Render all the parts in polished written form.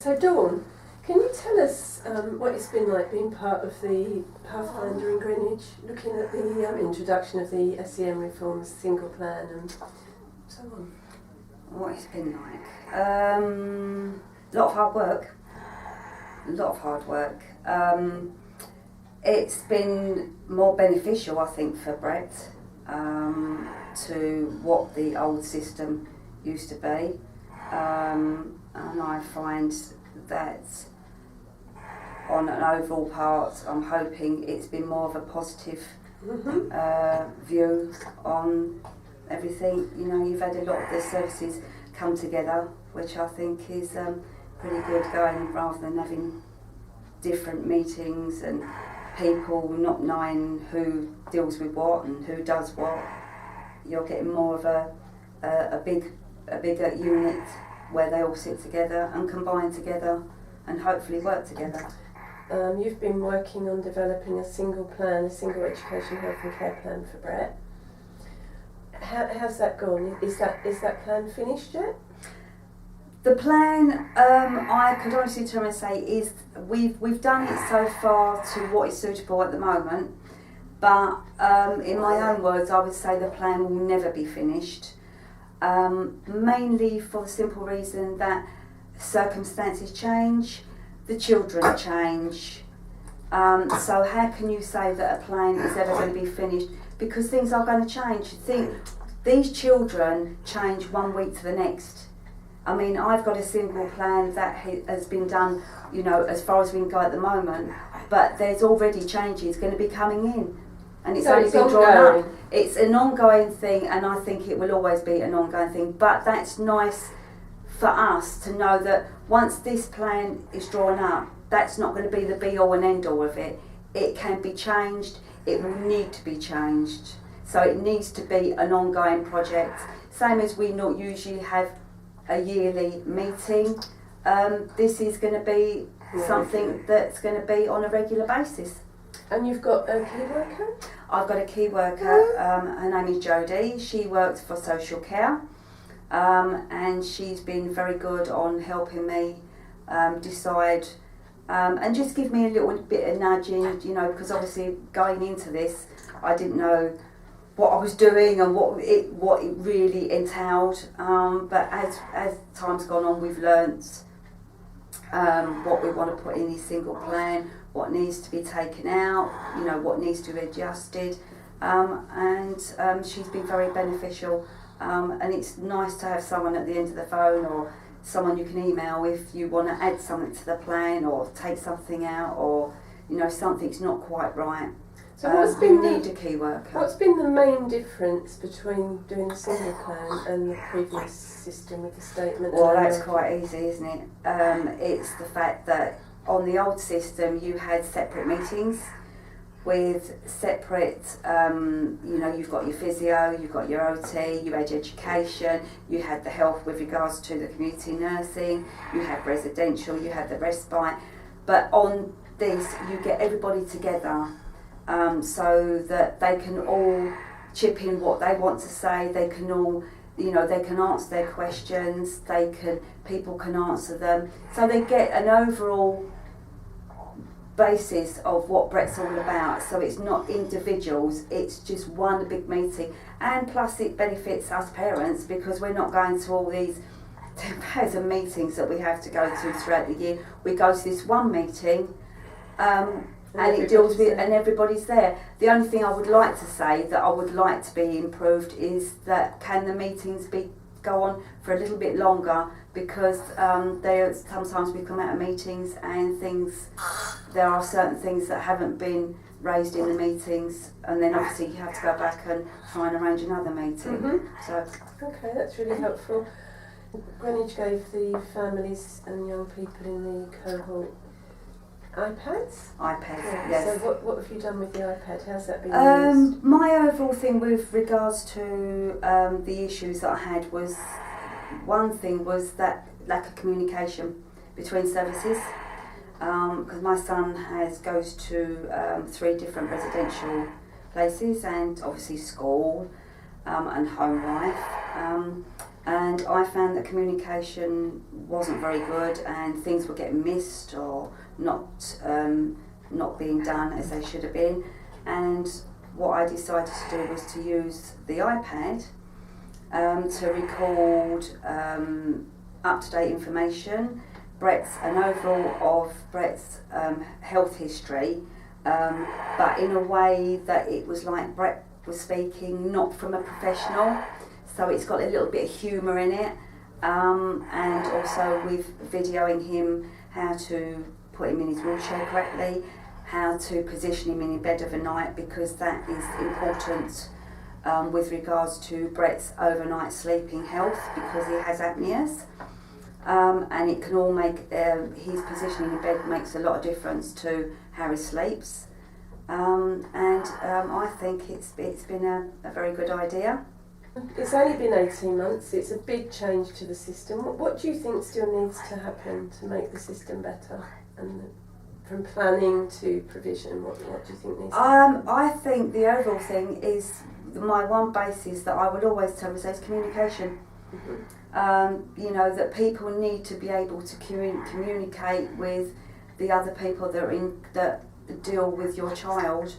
So Dawn, can you tell us what it's been like being part of the Pathfinder in Greenwich, looking at the introduction of the SEM reforms, single plan and so on? What it's been like? A lot of hard work. It's been more beneficial, I think, for Brett to what the old system used to be. And I find that on an overall part, I'm hoping it's been more of a positive view on everything. You know, you've had a lot of the services come together, which I think is pretty good going, rather than having different meetings and people not knowing who deals with what and who does what. You're getting more of a bigger unit where they all sit together and combine together and hopefully work together. You've been working on developing a single plan, a single education, health and care plan for Brett. How's that gone? Is that plan finished yet? The plan, I could honestly turn and say, is we've done it so far to what is suitable at the moment, but in my own words, I would say the plan will never be finished. Mainly for the simple reason that circumstances change, the children change. So how can you say that a plan is ever going to be finished? Because things are going to change. These children change 1 week to the next. I mean, I've got a single plan that has been done, you know, as far as we can go at the moment, but there's already changes going to be coming in. And it's only been drawn up. It's an ongoing thing, and I think it will always be an ongoing thing. But that's nice for us to know that once this plan is drawn up, that's not going to be the be-all and end-all of it. It can be changed. It will need to be changed. So it needs to be an ongoing project. Same as we not usually have a yearly meeting. This is going to be something that's going to be on a regular basis. And you've got a key worker? I've got a key worker, her name is Jodie. She works for social care, and she's been very good on helping me decide and just give me a little bit of nudging, you know, because obviously going into this, I didn't know what I was doing and what it really entailed. But as time's gone on, we've learnt what we want to put in this single plan, what needs to be taken out, you know, what needs to be adjusted, and she's been very beneficial, and it's nice to have someone at the end of the phone or someone you can email if you want to add something to the plan or take something out, or, you know, something's not quite right. So what's been need a key worker. What's been the main difference between doing the single plan and the previous system with the statement? Well, that's quite easy, isn't it? It's the fact that on the old system you had separate meetings with separate, you know, you've got your physio, you've got your OT, you had education, you had the health with regards to the community nursing, you had residential, you had the respite. But on this, you get everybody together so that they can all chip in what they want to say, they can all, you know, they can answer their questions, people can answer them. So they get an overall basis of what Brett's all about. So it's not individuals, it's just one big meeting. And plus it benefits us parents because we're not going to all these 10,000 meetings that we have to go to throughout the year. We go to this one meeting and it deals with, and everybody's there. The only thing I would like to say that I would like to be improved is that can the meetings go on for a little bit longer, because sometimes we come out of meetings and there are certain things that haven't been raised in the meetings, and then obviously you have to go back and try and arrange another meeting. So okay, that's really helpful. Greenwich gave the families and young people in the cohort iPads? iPads, yes. So what have you done with the iPad? How's that been used? My overall thing with regards to the issues that I had was, one thing was that lack of communication between services, because my son goes to 3 different residential places and obviously school and home life, and I found that communication wasn't very good, and things were getting missed or not being done as they should have been. And what I decided to do was to use the iPad to record up-to-date information, an overall of Brett's health history, but in a way that it was like Brett was speaking, not from a professional, so it's got a little bit of humour in it, and also with videoing him how to put him in his wheelchair correctly, how to position him in bed overnight, because that is important with regards to Brett's overnight sleeping health, because he has apneas, and it can all make his positioning in bed makes a lot of difference to how he sleeps, and I think it's been a very good idea. It's only been 18 months, it's a big change to the system. What do you think still needs to happen to make the system better? And from planning to provision, what do you think needs to happen? I think the overall thing is, my one basis that I would always tell is communication. You know, that people need to be able to communicate with the other people that deal with your child,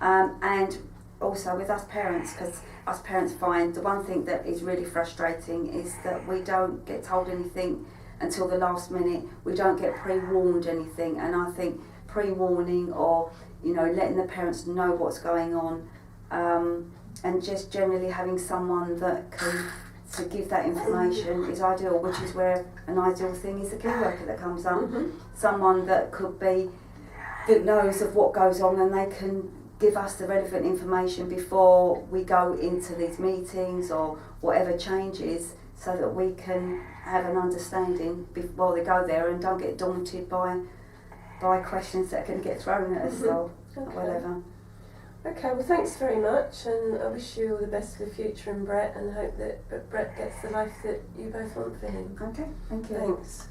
and also with us parents, because us parents find the one thing that is really frustrating is that we don't get told anything until the last minute. We don't get pre-warned anything, and I think pre-warning, or you know, letting the parents know what's going on, and just generally having someone that can to give that information is ideal, which is where an ideal thing is the key worker that comes up. Someone that knows of what goes on, and they can give us the relevant information before we go into these meetings or whatever changes, so that we can have an understanding before they go there and don't get daunted by questions that can get thrown at us or whatever. Okay, well thanks very much, and I wish you all the best for the future and Brett, and hope that Brett gets the life that you both want for him. Okay, thank you. Thanks.